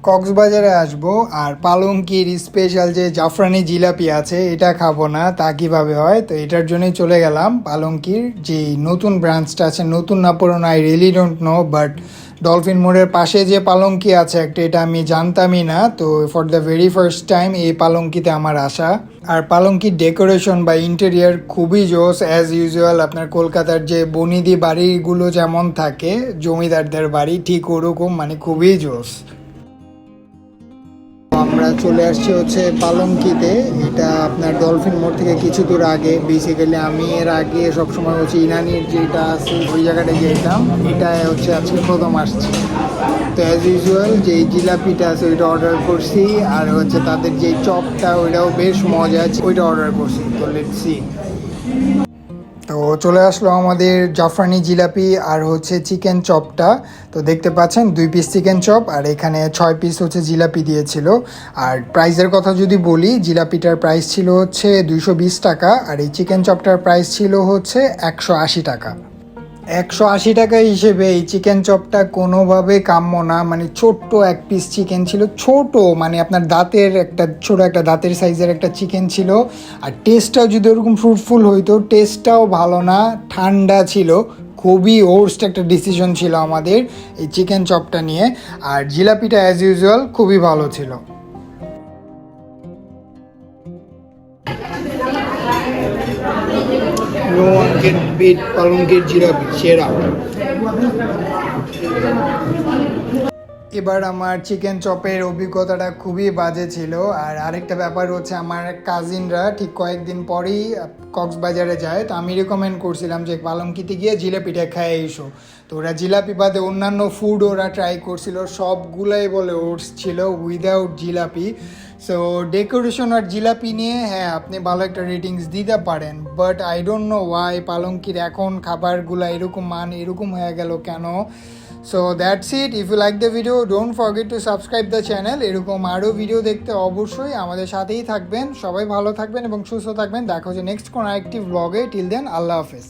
কক্সবাজারে আসবো আর পালংকির স্পেশাল যে জাফরানি জিলাপি আছে এটা খাবো না, তা কিভাবে হয়? তো এটার জন্যই চলে গেলাম পালংকির যে নতুন ব্রাঞ্চটা আছে, নতুন না পুরনো I really don't know, but dolphin মোড়ের পাশে যে পালংকি আছে একটা, এটা আমি জানতামই না। তো for the very first time এই পালংকিতে আমার আসা। আর পালংকির ডেকোরেশন বা ইন্টেরিয়ার খুবই জোস অ্যাজ ইউজুয়াল। আপনার কলকাতার যে বনিদি বাড়িগুলো যেমন থাকে, জমিদারদের বাড়ি, ঠিক ওরকম, মানে খুবই জোস। আমরা চলে আসছি হচ্ছে পালংকিতে। এটা আপনার ডলফিন মোড় থেকে কিছু দূর আগে। বেসিক্যালি আমি এর আগে সবসময় হচ্ছে ইনানির যেটা আছে ওই জায়গাটায় যেতাম, এটা হচ্ছে আজকে প্রথম আসছি। তো অ্যাজ ইউজুয়াল যে জিলাপিটা আছে ওইটা অর্ডার করছি, আর হচ্ছে তাদের যে চপটা ওইটাও বেশ মজা আছে, ওইটা অর্ডার করছি। তো লেটস সি। তো চলে আসলো আমাদের জাফরানি জিলাপি আর হচ্ছে চিকেন চপটা। তো দেখতে পাচ্ছেন 2 পিস চিকেন চপ আর এখানে 6 পিস হচ্ছে জিলাপি দিয়েছিল। আর প্রাইসের কথা যদি বলি, জিলাপিটার প্রাইস ছিল হচ্ছে 220 টাকা, আর এই চিকেন চপটার প্রাইস ছিল হচ্ছে 180 টাকা। 180 টাকা হিসেবে এই চিকেন চপটা কোনোভাবে কাম্য না। মানে ছোট্ট 1 পিস চিকেন ছিল, ছোট মানে আপনার দাঁতের একটা, ছোট একটা দাঁতের সাইজের একটা চিকেন ছিল। আর টেস্টটাও যদি ওরকম ফ্রুটফুল হইতো, টেস্টটাও ভালো না, ঠান্ডা ছিল। খুবই ওর্স্ট একটা ডিসিশন ছিল আমাদের এই চিকেন চপটা নিয়ে। আর জিলাপিটা অ্যাজ ইউজুয়াল খুবই ভালো ছিল। No one can beat পালংকের jalebi, সেরা। এবার আমার চিকেন চপের অভিজ্ঞতাটা খুবই বাজে ছিল। আর আরেকটা ব্যাপার হচ্ছে, আমার কাজিনরা ঠিক কয়েকদিন পরেই কক্সবাজারে যায়, তো আমি রেকমেন্ড করছিলাম যে পালংকিতে গিয়ে জিলাপিটা খেয়ে এসো। তো ওরা জিলাপি বাদে অন্যান্য ফুড ওরা ট্রাই করছিল, সবগুলাই বলে ওটস ছিল উইদাউট জিলাপি। সো ডেকোরেশন আর জিলাপি নিয়ে হ্যাঁ আপনি ভালো একটা রেটিংস দিতে পারেন, but I don't know why পালংকির এখন খাবারগুলো এরকম মান এরকম হয়ে গেল কেন। So that's it. If you like the video don't forget to subscribe the channel. এরকম আরও ভিডিও দেখতে অবশ্যই আমাদের সাথেই থাকবেন। সবাই ভালো থাকবেন এবং সুস্থ থাকবেন। দেখা হচ্ছে নেক্সট কোনো আরেকটি ব্লগে। টিল দেন, আল্লাহ হাফেজ।